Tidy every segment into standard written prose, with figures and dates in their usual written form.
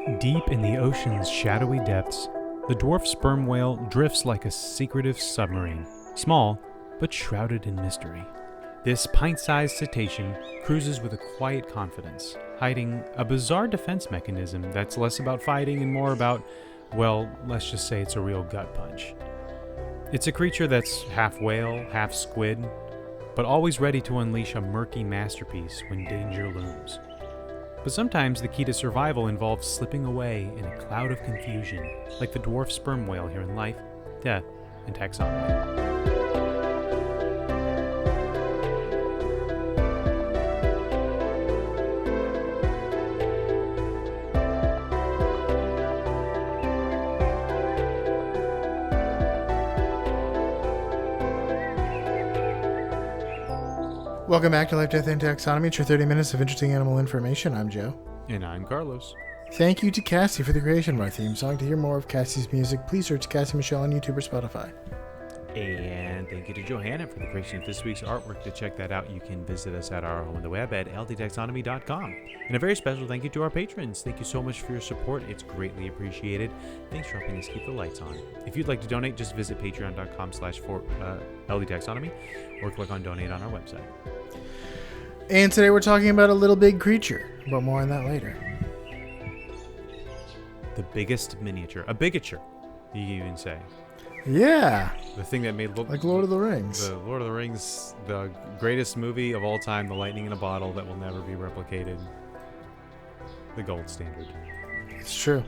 Deep in the ocean's shadowy depths, the dwarf sperm whale drifts like a secretive submarine, small but shrouded in mystery. This pint-sized cetacean cruises with a quiet confidence, hiding a bizarre defense mechanism that's less about fighting and more about, well, let's just say it's a real gut punch. It's a creature that's half whale, half squid, but always ready to unleash a murky masterpiece when danger looms. But sometimes the key to survival involves slipping away in a cloud of confusion, like the dwarf sperm whale here in Life, Death, and Taxonomy. Welcome back to Life, Death, and Taxonomy. It's your 30 minutes of interesting animal information. I'm Joe. And I'm Carlos. Thank you to Cassie for the creation of our theme song. To hear more of Cassie's music, please search Cassie Michelle on YouTube or Spotify. And thank you to Johanna for the creation of this week's artwork. To check that out, you can visit us at our home on the web at ldtaxonomy.com. And a very special thank you to our patrons. Thank you so much for your support. It's greatly appreciated. Thanks for helping us keep the lights on. If you'd like to donate, just visit patreon.com/ldtaxonomy or click on donate on our website. And today we're talking about a little big creature, but more on that later. The biggest miniature. A bigature, you can even say. Yeah. The thing that made look like Lord of the Rings. The Lord of the Rings, the greatest movie of all time, The Lightning in a Bottle that will never be replicated. The gold standard. It's true.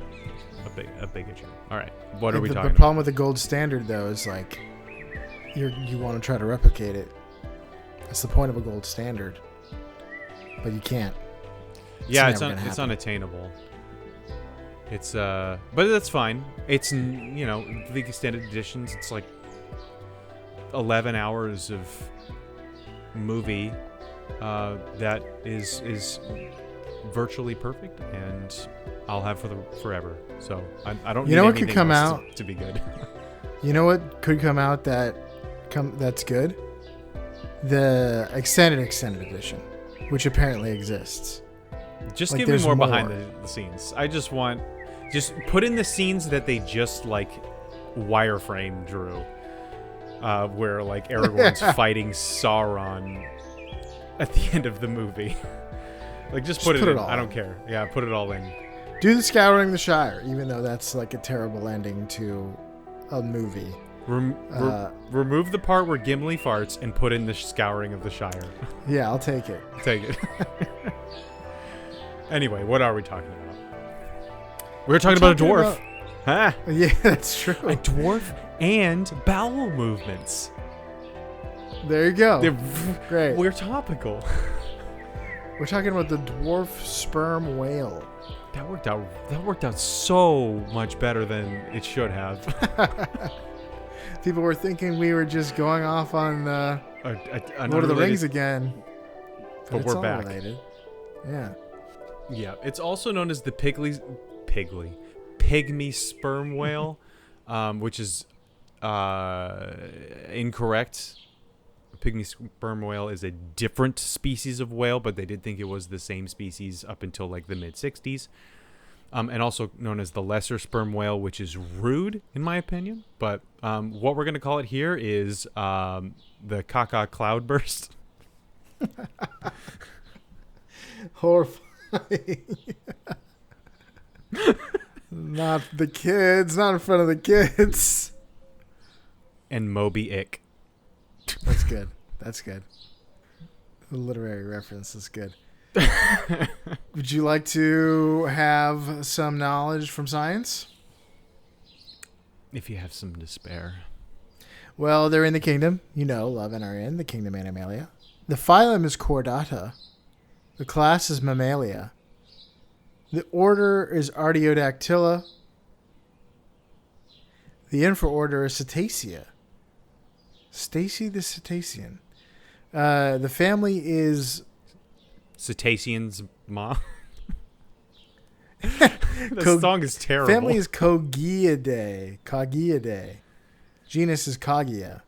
A bigature. All right. What are we talking about? The problem with the gold standard, though, is like you want to try to replicate it. That's the point of a gold standard. But you can't. Yeah, it's unattainable. It's but that's fine. It's the extended editions. It's like 11 hours of movie that is virtually perfect, and I'll have forever. So I don't. You know what could come out to be good. You know what could come out that's good? The extended edition, which apparently exists. Just like, give me more behind the scenes. I just put in the scenes that they just like wireframe drew, where like Aragorn's fighting Sauron at the end of the movie. Like just put it in. I don't care. Yeah, put it all in. Do the Scouring the Shire, even though that's like a terrible ending to a movie. Remove the part where Gimli farts and put in the Scouring of the Shire. Yeah, I'll take it. Take it. Anyway, what are we talking about? We're talking about a dwarf. Huh? Yeah, that's true. A dwarf and bowel movements. There you go. Great. We're topical. We're talking about the dwarf sperm whale. That worked out so much better than it should have. People were thinking we were just going off on Lord of the Rings again. But we're back. Related. Yeah. Yeah. It's also known as the pygmy sperm whale, which is incorrect. A pygmy sperm whale is a different species of whale, but they did think it was the same species up until like the mid-60s. And also known as the lesser sperm whale, which is rude, in my opinion. But what we're going to call it here is the caca cloudburst. Horrifying. Not the kids. Not in front of the kids. And Moby Ick. That's good. That's good. The literary reference is good. Would you like to have some knowledge from science? If you have some to spare. Well, they're in the kingdom. Love and are in the kingdom Animalia. The phylum is Chordata. The class is Mammalia. The order is Artiodactyla. The infraorder is Cetacea. Stacy the Cetacean. The family is... Cetacean's mom. The song is terrible. Family is Cogiidae. Genus is Cogia.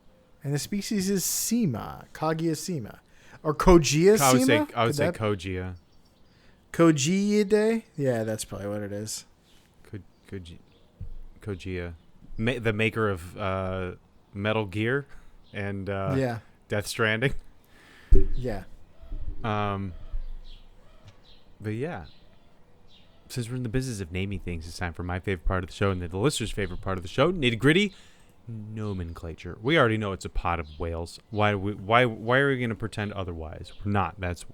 And the species is Sema. Cogia Sema. Or Cogia Sema? I would say Cogia. Cogiidae? Yeah, that's probably what it is. Kojia, the maker of Metal Gear and Death Stranding. Yeah. But yeah, since we're in the business of naming things, it's time for my favorite part of the show and the listener's favorite part of the show, nitty gritty nomenclature. We already know it's a pot of whales. Why are we going to pretend otherwise? We're not. That's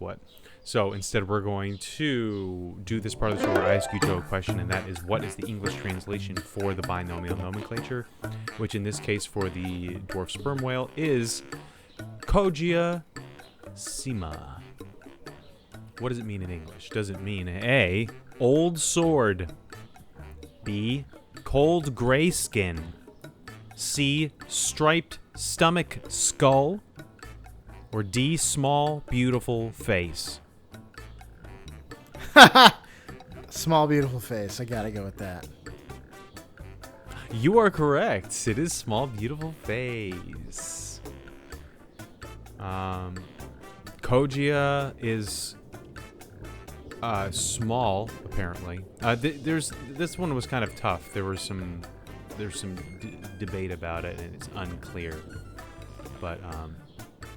what. So instead, we're going to do this part of the show where I ask you Joe a question, and that is, what is the English translation for the binomial nomenclature, which in this case for the dwarf sperm whale is Kogia sima. What does it mean in English? Does it mean A, old sword, B, cold gray skin, C, striped stomach skull, or D, small beautiful face? Small beautiful face. I gotta go with that. You are correct. It is small beautiful face. Kogia is small, apparently. This one was kind of tough. There's some debate about it, and it's unclear. But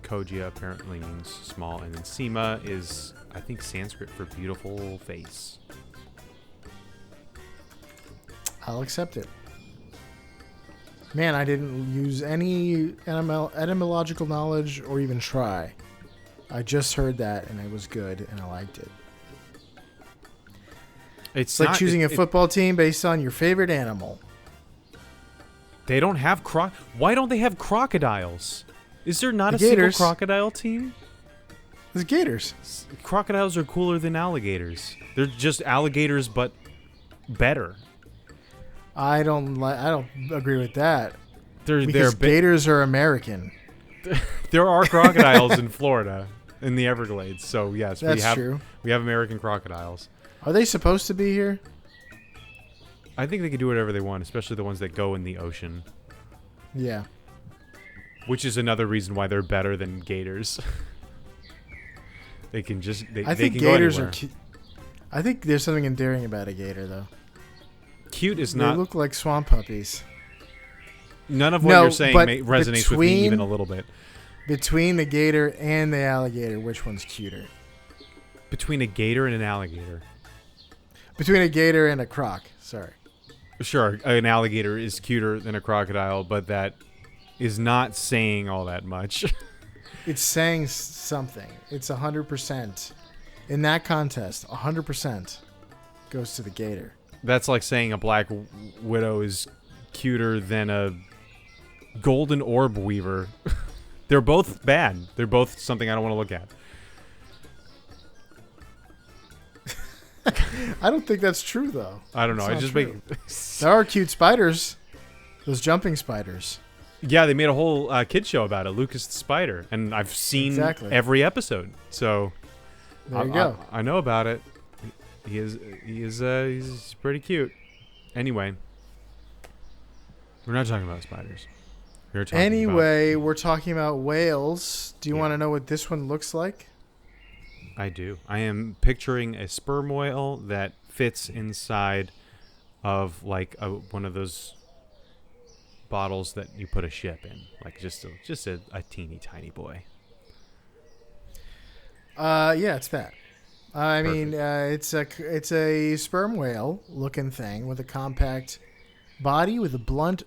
Kogia apparently means small, and then Sima is, I think, Sanskrit for beautiful face. I'll accept it. Man, I didn't use any etymological knowledge or even try. I just heard that, and it was good, and I liked it. It's like choosing a football team based on your favorite animal. They don't have Why don't they have crocodiles? Is there not a single crocodile team? There's gators. Crocodiles are cooler than alligators. They're just alligators, but better. I don't agree with that. Because gators are American. There are crocodiles in Florida, in the Everglades. So yes, that's true. We have American crocodiles. Are they supposed to be here? I think they can do whatever they want, especially the ones that go in the ocean. Yeah. Which is another reason why they're better than gators. They can just I think gators are cute. I think there's something endearing about a gator, though. Cute is not. They look like swamp puppies. None of what you're saying resonates with me even a little bit. Between the gator and the alligator, which one's cuter? Between a gator and an alligator. Between a gator and a croc. Sorry. Sure, an alligator is cuter than a crocodile, but that is not saying all that much. It's saying something. It's 100%. In that contest, 100% goes to the gator. That's like saying a black widow is cuter than a golden orb weaver. They're both bad. They're both something I don't want to look at. I don't think that's true, though. I don't know. I just make. There are cute spiders. Those jumping spiders. Yeah, they made a whole kids show about it, Lucas the Spider, and I've seen every episode. So there you go. I know about it. He's pretty cute. Anyway, we're not talking about spiders. We're talking about whales. Do you want to know what this one looks like? I do. I am picturing a sperm whale that fits inside of like one of those bottles that you put a ship in, like just a teeny tiny boy. Yeah, it's that. I mean, it's a sperm whale looking thing with a compact body with a blunt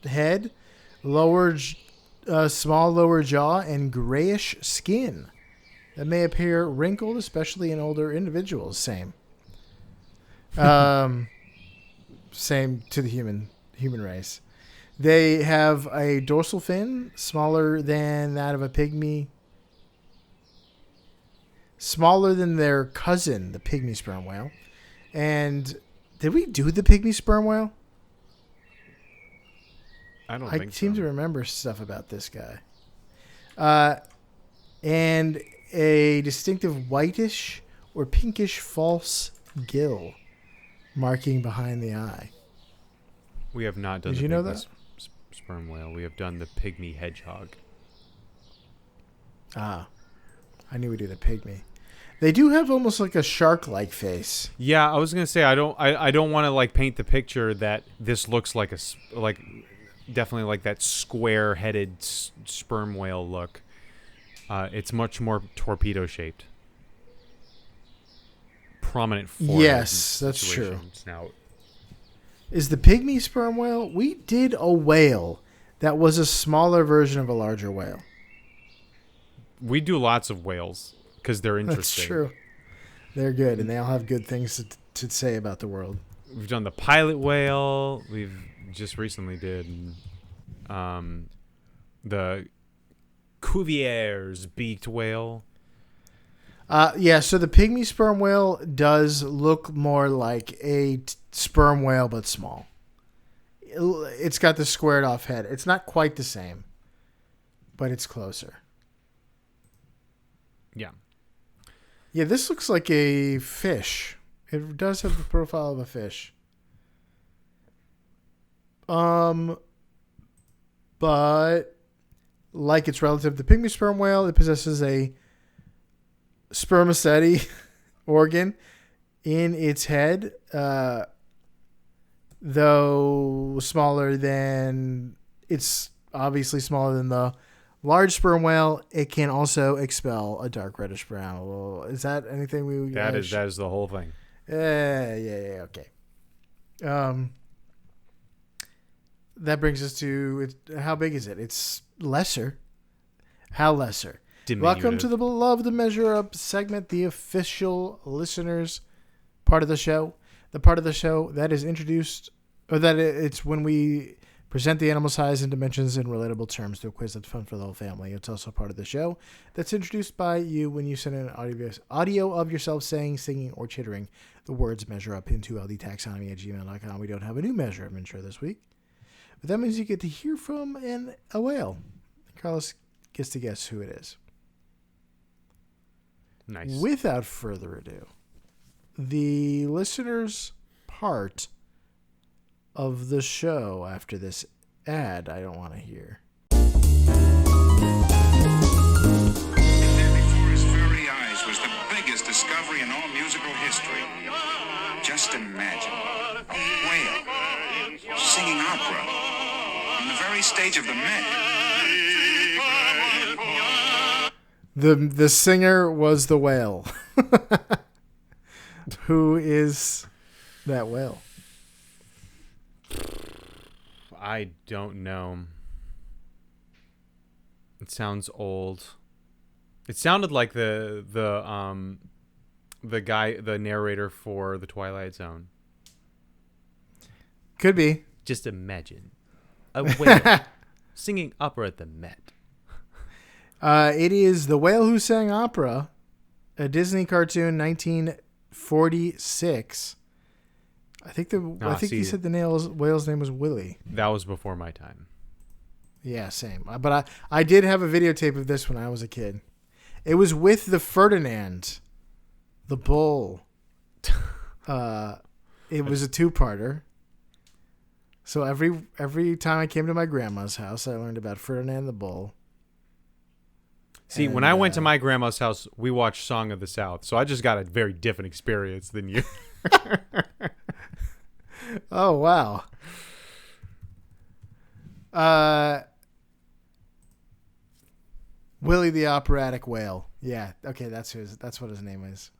head, small lower jaw, and grayish skin that may appear wrinkled, especially in older individuals. Same to the human race. They have a dorsal fin smaller than that of a pygmy. Smaller than their cousin, the pygmy sperm whale. And did we do the pygmy sperm whale? I seem to remember stuff about this guy. And a distinctive whitish or pinkish false gill marking behind the eye. We have not done the sperm whale. We have done the pygmy hedgehog. Ah, I knew we did the pygmy. They do have almost like a shark-like face. Yeah, I was gonna say I don't want to like paint the picture that this looks like definitely like that square-headed sperm whale look. It's much more torpedo shaped. Prominent forehead. Yes, that's true. Snout. Is the pygmy sperm whale? We did a whale that was a smaller version of a larger whale. We do lots of whales because they're interesting. That's true. They're good, and they all have good things to say about the world. We've done the pilot whale. We've just recently did the Cuvier's beaked whale. So the pygmy sperm whale does look more like a sperm whale, but small. It's got the squared off head. It's not quite the same, but it's closer. Yeah. Yeah, this looks like a fish. It does have the profile of a fish. But like its relative, the pygmy sperm whale, it possesses a spermaceti organ in its head, though smaller than it's obviously smaller than the large sperm whale. It can also expel a dark reddish brown. Well, is that anything we? That is the whole thing. Yeah. Okay. That brings us to how big is it? It's lesser. How lesser? Diminutive. Welcome to the beloved Measure Up segment, the official listeners part of the show. The part of the show that is introduced, or that it's when we present the animal size and dimensions in relatable terms to a quiz that's fun for the whole family. It's also part of the show that's introduced by you when you send in an audio of yourself saying, singing, or chittering the words measure up into ldtaxonomy@gmail.com. We don't have a new measure of intro this week, but that means you get to hear from a whale. Carlos gets to guess who it is. Nice. Without further ado, the listeners' part of the show after this ad I don't want to hear. There before his very eyes was the biggest discovery in all musical history. Just imagine a whale singing opera on the very stage of the Met. The singer was the whale. Who is that whale? I don't know. It sounds old. It sounded like the guy, the narrator for The Twilight Zone. Could be. Just imagine a whale singing opera at the Met. It is The Whale Who Sang Opera, a Disney cartoon, 1946. I think he said the whale's name was Willie. That was before my time. Yeah, same. But I did have a videotape of this when I was a kid. It was with the Ferdinand, the bull. It was a two-parter. So every time I came to my grandma's house, I learned about Ferdinand the bull. See, when I went to my grandma's house, we watched Song of the South, so I just got a very different experience than you. Oh, wow. Willie the Operatic Whale. Yeah, okay, that's what his name is.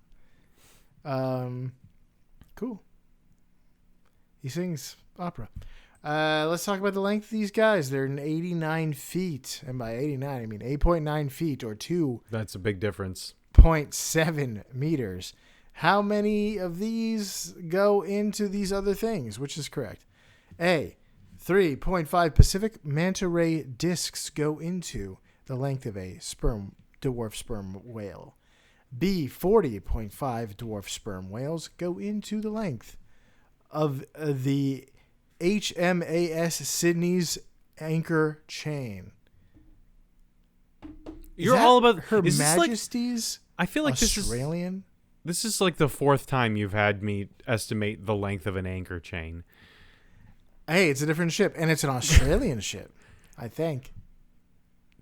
Cool. He sings opera. Let's talk about the length of these guys. They're 89 feet. And by 89, I mean 8.9 feet or 2. That's a big difference. 0.7 meters. How many of these go into these other things? Which is correct? A, 3.5 Pacific manta ray discs go into the length of a dwarf sperm whale. B, 40.5 dwarf sperm whales go into the length of the HMAS Sydney's anchor chain. You're all about Her Majesty's. I feel like Australian. This is like the fourth time you've had me estimate the length of an anchor chain. Hey, it's a different ship, and it's an Australian ship, I think.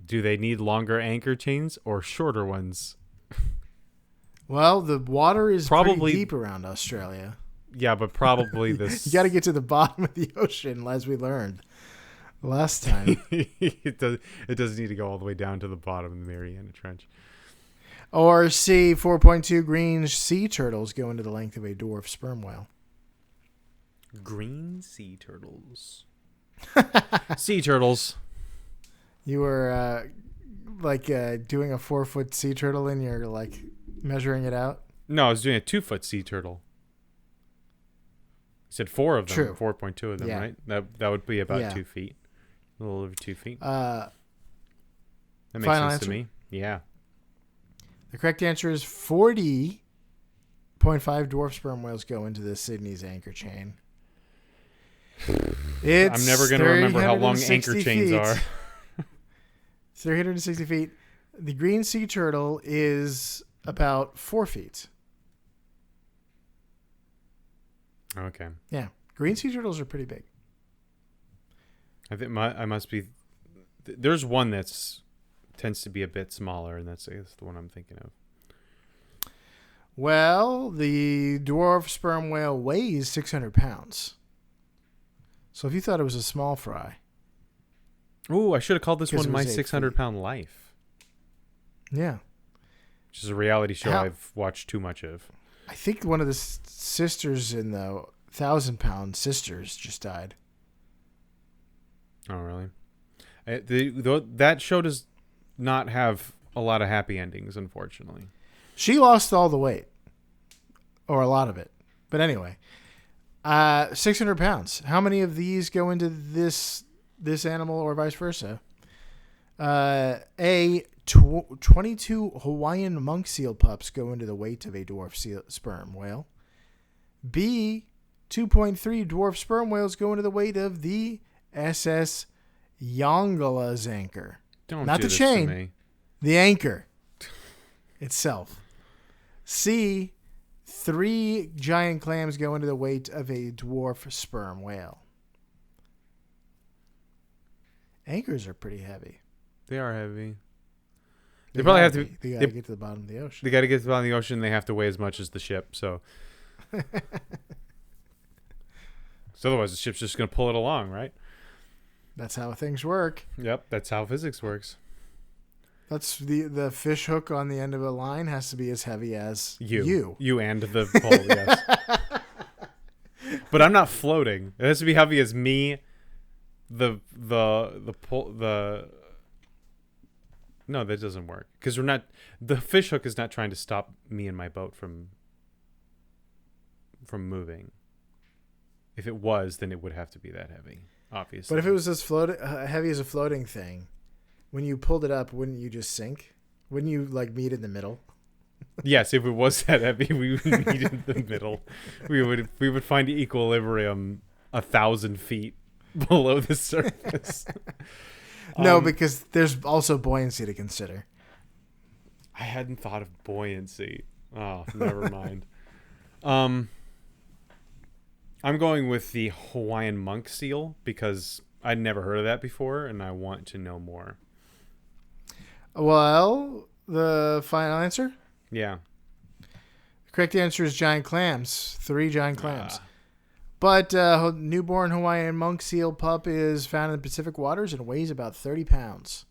Do they need longer anchor chains or shorter ones? Well, the water is Probably- pretty deep around Australia. Yeah, but probably this. You got to get to the bottom of the ocean, as we learned last time. It doesn't need to go all the way down to the bottom of the Mariana Trench. Or C, 4.2 green sea turtles go into the length of a dwarf sperm whale. Green sea turtles. Sea turtles. You were doing a 4-foot sea turtle and you're like measuring it out? No, I was doing a 2-foot sea turtle. You said 4 of them. True. 4.2 of them, Yeah. right? That would be about Yeah. 2 feet. A little over 2 feet. That That makes final sense answer? to me. Yeah. The correct answer is 40.5 dwarf sperm whales go into the Sydney's anchor chain. I'm never going to remember how long anchor 360 chains feet. are. 360 feet. The green sea turtle is about 4 feet. Okay. Yeah. Green sea turtles are pretty big. I think I must be. There's one that's tends to be a bit smaller, and that's the one I'm thinking of. Well, the dwarf sperm whale weighs 600 pounds. So if you thought it was a small fry. Ooh, I should have called this 'Cause one it My was 8 600-Pound Life, Yeah. which is a reality show How- I've watched too much of. I think one of the sisters in the 1,000-pound sisters just died. Oh, really? That show does not have a lot of happy endings, unfortunately. She lost all the weight. Or a lot of it. But anyway. 600 pounds. How many of these go into this animal or vice versa? 22 Hawaiian monk seal pups go into the weight of a dwarf sperm whale. B, 2.3 dwarf sperm whales go into the weight of the SS Yongala's anchor. Don't Not do the this chain. to me. The anchor itself. C, 3 giant clams go into the weight of a dwarf sperm whale. Anchors are pretty heavy. They are heavy. They probably have to. They gotta get to the bottom of the ocean. They got to get to the bottom of the ocean. They have to weigh as much as the ship. So otherwise, the ship's just going to pull it along, right? That's how things work. Yep, that's how physics works. That's the fish hook on the end of a line has to be as heavy as You and the pole, yes. But I'm not floating. It has to be heavy as me. The pole. No, that doesn't work because we're not. The fish hook is not trying to stop me and my boat from moving. If it was, then it would have to be that heavy, obviously. But if it was as heavy as a floating thing, when you pulled it up, wouldn't you just sink? Wouldn't you meet in the middle? Yes, if it was that heavy, we would meet in the middle. We would find equilibrium 1,000 feet below the surface. No, because there's also buoyancy to consider. I hadn't thought of buoyancy. Oh, never mind. I'm going with the Hawaiian monk seal because I'd never heard of that before, and I want to know more. Well, the final answer? Yeah. The correct answer is giant clams. 3 giant clams. Ah. But newborn Hawaiian monk seal pup is found in the Pacific waters and weighs about 30 pounds.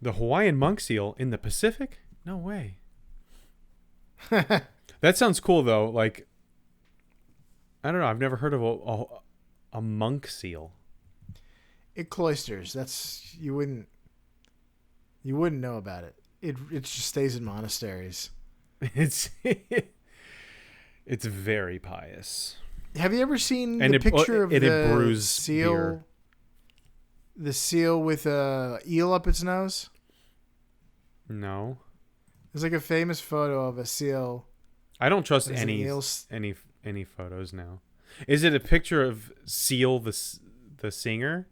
The Hawaiian monk seal in the Pacific? No way. That sounds cool, though. Like, I don't know. I've never heard of a monk seal. It cloisters. That's you wouldn't know about it. It just stays in monasteries. It's very pious. Have you ever seen And the it picture of it the brews seal? beer. The seal with a eel up its nose. No. There's like a famous photo of a seal. I don't trust There's an any eel photos now. Is it a picture of Seal the singer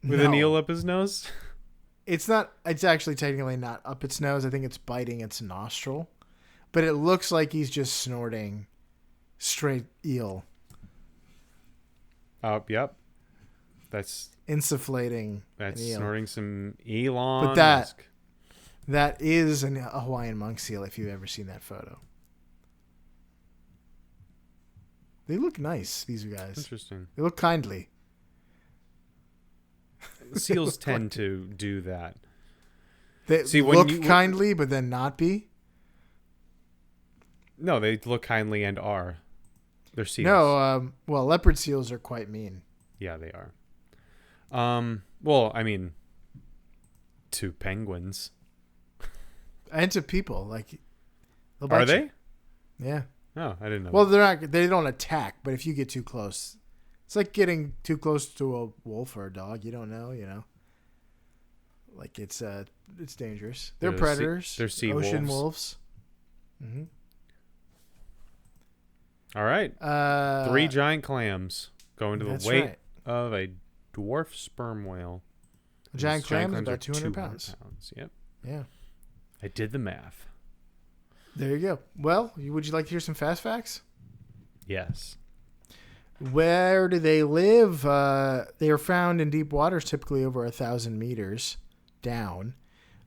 with an No. eel up his nose? It's not. It's actually technically not up its nose. I think it's biting its nostril, but it looks like he's just snorting straight eel, Yep. That's insufflating. that's an eel. snorting some Elon. But That is a Hawaiian monk seal if you've ever seen that photo. They look nice, these guys. Interesting. They look kindly. Seals tend to do that. They look kindly, but then not be? No, they look kindly and are. They're seals. No, well, leopard seals are quite mean. Yeah, they are. Well, I mean, to penguins. And to people. Like, are they? You. Yeah. Oh, I didn't know. Well, they don't attack, but if you get too close, it's like getting too close to a wolf or a dog. You don't know, Like it's dangerous. They're predators. They're sea ocean wolves. Mm-hmm. All right. 3 giant clams going to the weight of a dwarf sperm whale. A giant clam is about 200 pounds. Yep. Yeah. I did the math. There you go. Well, would you like to hear some fast facts? Yes. Where do they live? They are found in deep waters, typically over 1,000 meters down,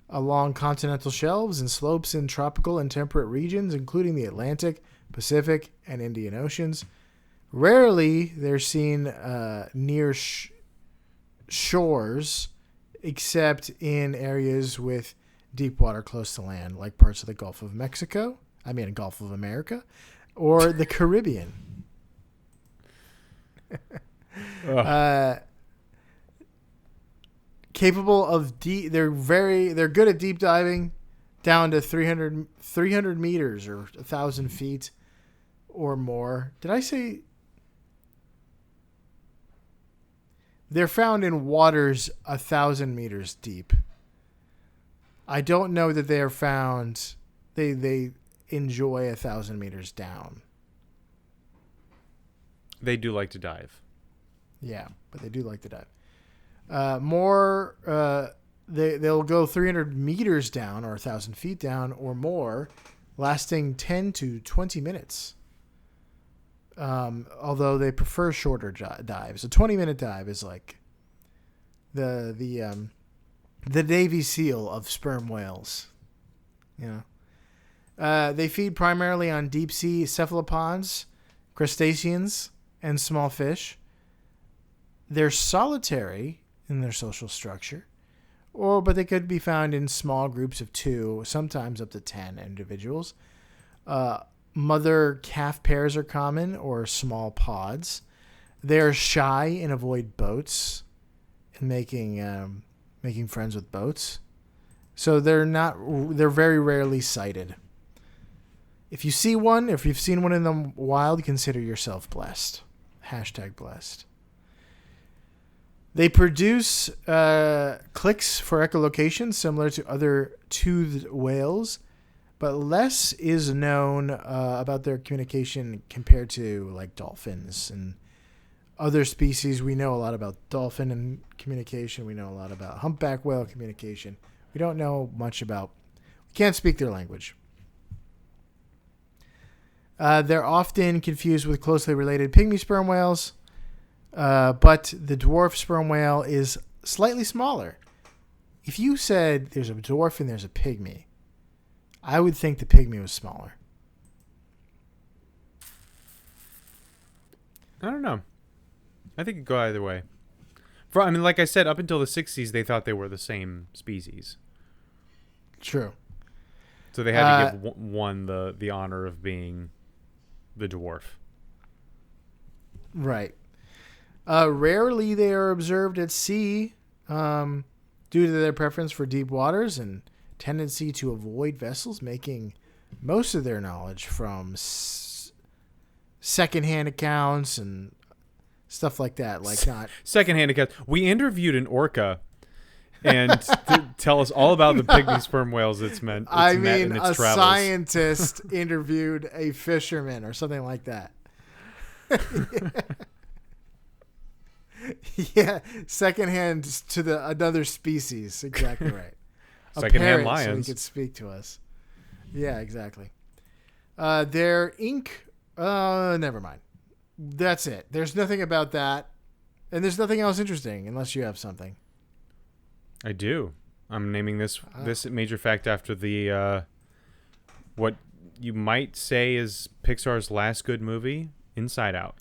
along continental shelves and slopes in tropical and temperate regions, including the Atlantic, Pacific, and Indian Oceans. Rarely, they're seen near shores, except in areas with deep water close to land, like parts of the Gulf of Gulf of or the Caribbean. Capable of they're good at deep diving down to 300 meters or 1,000 feet or more. Did I say they're found in waters 1,000 meters deep? I don't know that they are found. They enjoy 1,000 meters down. They do like to dive. Yeah, but they do like to dive. They'll go 300 meters down or 1,000 feet down or more, lasting 10 to 20 minutes. Although they prefer shorter dives. A 20-minute dive is like the Navy SEAL of sperm whales. They feed primarily on deep sea cephalopods, crustaceans, and small fish. They're solitary in their social structure, but they could be found in small groups of 2, sometimes up to 10 individuals. Mother-calf pairs are common, or small pods. They're shy and avoid boats and making friends with boats. So they're very rarely sighted. If you see one, if you've seen one in the wild, consider yourself blessed. #blessed. They produce clicks for echolocation similar to other toothed whales, but less is known about their communication compared to like dolphins and other species. We know a lot about dolphin and communication. We know a lot about humpback whale communication. We don't know much about. We can't speak their language. They're often confused with closely related pygmy sperm whales, but the dwarf sperm whale is slightly smaller. If you said there's a dwarf and there's a pygmy, I would think the pygmy was smaller. I don't know. I think it could go either way. Like I said, up until the 60s, they thought they were the same species. True. So they had to give one the honor of being the dwarf. Right. Rarely they are observed at sea due to their preference for deep waters and tendency to avoid vessels, making most of their knowledge from secondhand accounts and stuff like that. Like not secondhand accounts. We interviewed an orca and tell us all about the pygmy sperm whales it's met in its travels. Scientist interviewed a fisherman or something like that. Yeah, secondhand to another species. Exactly right. Secondhand lions. So he could speak to us. Yeah, exactly. Their ink. Never mind. That's it. There's nothing about that, and there's nothing else interesting unless you have something. I do. I'm naming this major fact after the what you might say is Pixar's last good movie, Inside Out.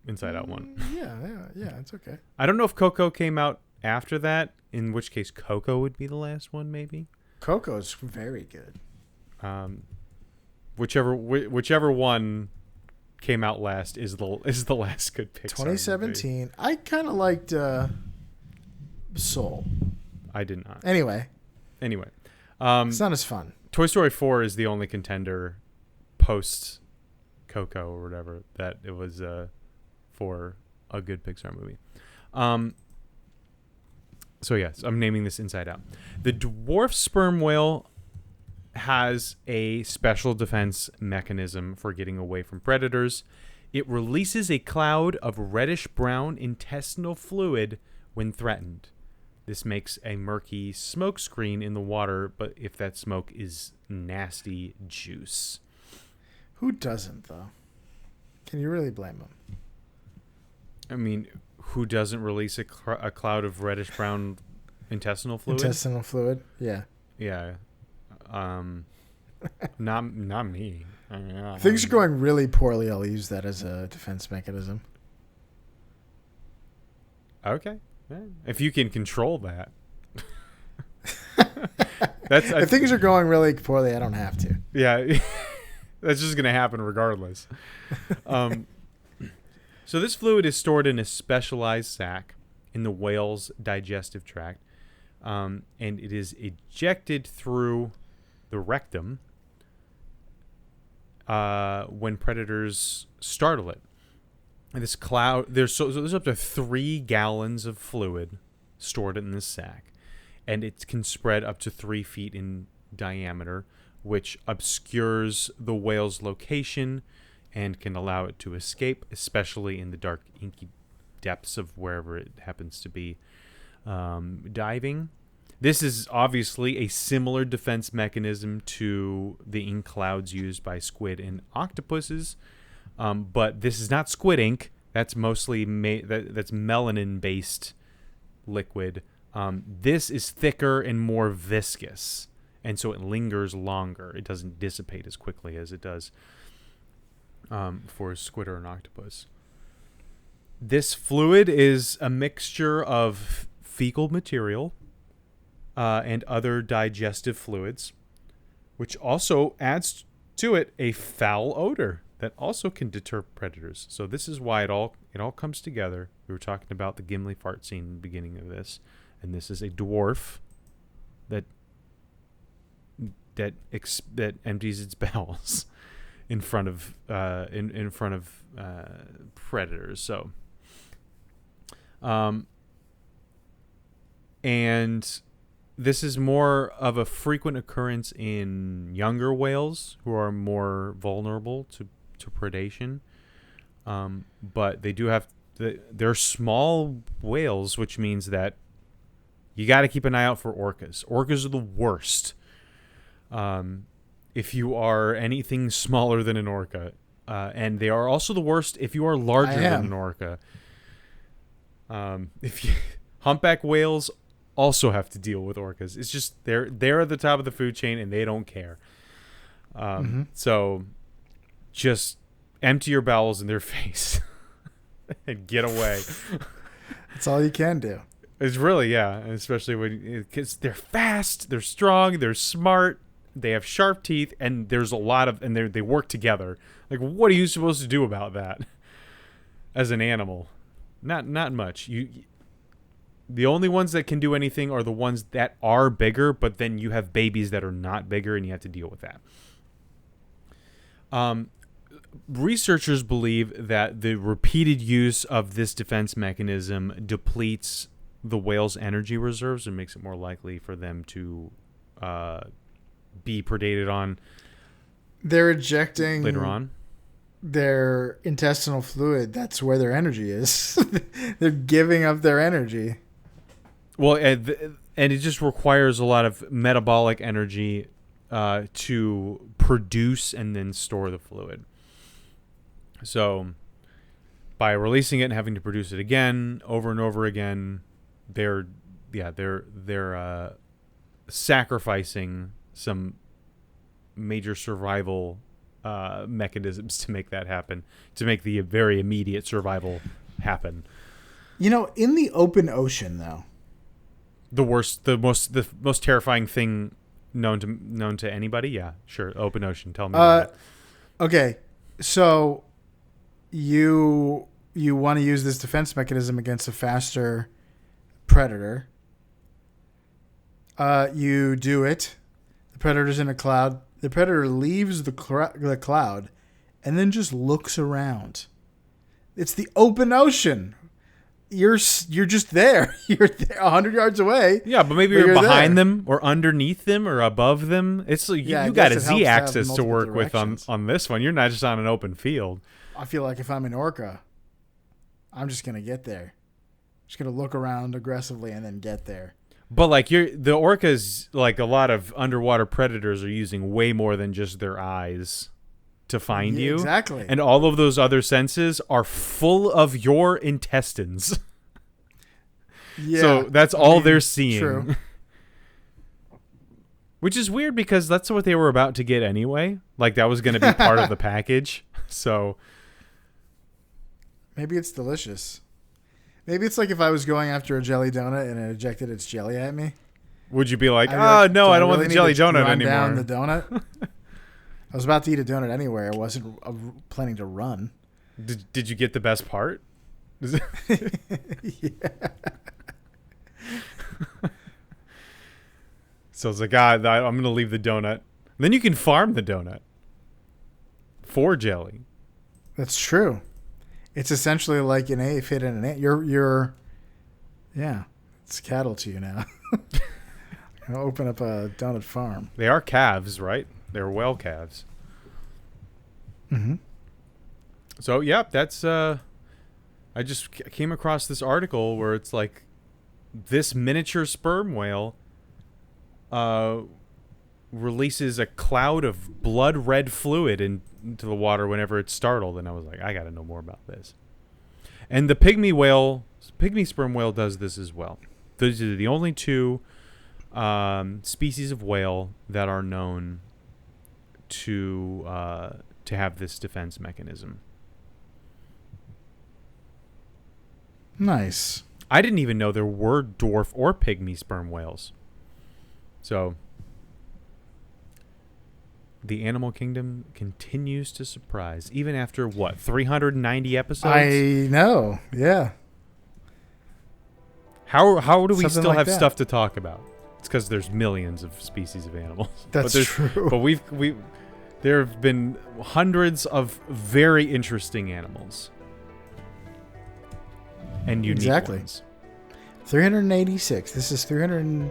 Inside Out 1. Yeah, it's okay. I don't know if Coco came out after that, in which case Coco would be the last one, maybe. Coco's very good. Whichever one came out last is the last good Pixar 2017. movie. I kind of liked Soul. I did not. Anyway, it's not as fun. Toy Story 4 is the only contender post Coco or whatever that it was for a good Pixar movie. So yes, I'm naming this Inside Out. The dwarf sperm whale has a special defense mechanism for getting away from predators. It releases a cloud of reddish-brown intestinal fluid when threatened. This makes a murky smoke screen in the water, but if that smoke is nasty juice. Who doesn't, though? Can you really blame them? I mean, who doesn't release a cloud of reddish-brown intestinal fluid? Intestinal fluid, yeah. Yeah. Not me. Things are going really poorly. I'll use that as a defense mechanism. Okay. Yeah. If you can control that. If things are going really poorly, I don't have to. Yeah. That's just going to happen regardless. So this fluid is stored in a specialized sac in the whale's digestive tract, and it is ejected through the rectum when predators startle it. And this cloud, there's up to 3 gallons of fluid stored in this sac, and it can spread up to 3 feet in diameter, which obscures the whale's location and can allow it to escape, especially in the dark, inky depths of wherever it happens to be diving. This is obviously a similar defense mechanism to the ink clouds used by squid and octopuses, but this is not squid ink. That's mostly that's melanin-based liquid. This is thicker and more viscous, and so it lingers longer. It doesn't dissipate as quickly as it does for a squid or an octopus. This fluid is a mixture of fecal material and other digestive fluids, which also adds to it a foul odor that also can deter predators. So this is why it all comes together. We were talking about the Gimli fart scene in the beginning of this, and this is a dwarf that empties its bowels in front of predators. So, and this is more of a frequent occurrence in younger whales who are more vulnerable to predation. But they do have they're small whales, which means that you got to keep an eye out for orcas. Orcas are the worst. If you are anything smaller than an orca, and they are also the worst if you are larger than an orca. Humpback whales also have to deal with orcas. It's just they're at the top of the food chain and they don't care. So just empty your bowels in their face and get away. That's all you can do. It's really, yeah, especially because they're fast, they're strong, they're smart, they have sharp teeth, and there's a lot of, and they work together. Like, what are you supposed to do about that as an animal? Not much. The only ones that can do anything are the ones that are bigger, but then you have babies that are not bigger, and you have to deal with that. Researchers believe that the repeated use of this defense mechanism depletes the whale's energy reserves and makes it more likely for them to be predated on. They're ejecting later on their intestinal fluid. That's where their energy is. They're giving up their energy. Well, and it just requires a lot of metabolic energy to produce and then store the fluid. So by releasing it and having to produce it again over and over again, they're sacrificing some major survival mechanisms to make that happen, to make the very immediate survival happen. In the open ocean, though, The most terrifying thing known to anybody. Yeah, sure. Open ocean. Tell me. About it. Okay, so you want to use this defense mechanism against a faster predator. You do it. The predator's in a cloud. The predator leaves the cloud and then just looks around. It's the open ocean. You're just there. You're there 100 yards away. Yeah, but maybe you're behind them or underneath them or above them. It's you got a Z-axis to work with on this one. You're not just on an open field. I feel like if I'm an orca, I'm just going to get there. Just going to look around aggressively and then get there. But like the orcas, like a lot of underwater predators, are using way more than just their eyes to find you. Exactly. And all of those other senses are full of your intestines. Yeah. So that's all they're seeing. True. Which is weird because that's what they were about to get anyway. Like that was going to be part of the package. So maybe it's delicious. Maybe it's like if I was going after a jelly donut and it ejected its jelly at me. Would you be like, oh, no, I don't want the jelly donut anymore? Down the donut. I was about to eat a donut anyway. I wasn't planning to run. Did you get the best part? Yeah. So it's like, I'm going to leave the donut. Then you can farm the donut for jelly. That's true. It's essentially like an aphid and an ant. It's cattle to you now. I'll open up a donut farm. They are calves, right? They're whale calves. Mm-hmm. So, yeah, that's... I just came across this article where it's like this miniature sperm whale releases a cloud of blood red fluid into the water whenever it's startled, and I was like, I gotta know more about this. And the pygmy sperm whale does this as well. Those are the only two species of whale that are known to have this defense mechanism. Nice. I didn't even know there were dwarf or pygmy sperm whales. So the animal kingdom continues to surprise, even after, 390 episodes? I know, yeah. How do we Something still like have that. stuff to talk about? It's because there's millions of species of animals. That's true. But there have been hundreds of very interesting animals. And unique ones. 386. This is 300...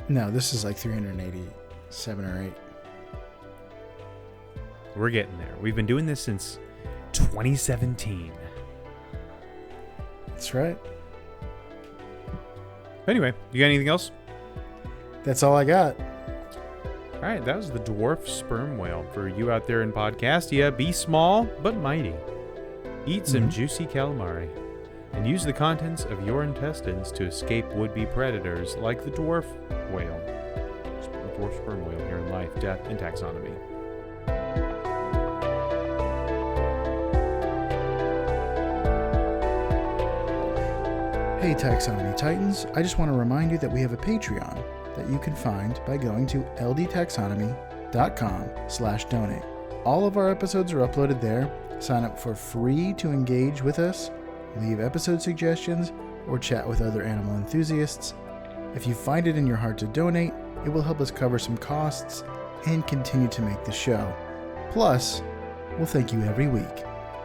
No, this is like 387 or 8. We're getting there. We've been doing this since 2017. That's right. Anyway, you got anything else? That's all I got. All right, that was the dwarf sperm whale. For you out there in podcast, yeah, be small but mighty. Eat some juicy calamari. And use the contents of your intestines to escape would-be predators like the dwarf whale. Dwarf sperm whale here in life, death, and taxonomy. Hey Taxonomy Titans, I just want to remind you that we have a Patreon that you can find by going to ldtaxonomy.com/donate. All of our episodes are uploaded there. Sign up for free to engage with us, leave episode suggestions, or chat with other animal enthusiasts. If you find it in your heart to donate, it will help us cover some costs and continue to make the show. Plus, we'll thank you every week.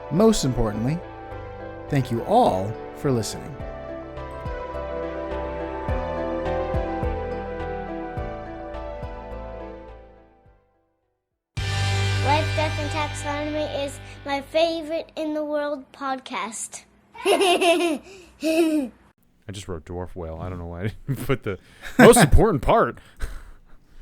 Most importantly, thank you all for listening. Life, Death, and Taxonomy is my favorite in the world podcast. I just wrote dwarf whale. I don't know why I didn't put the most important part.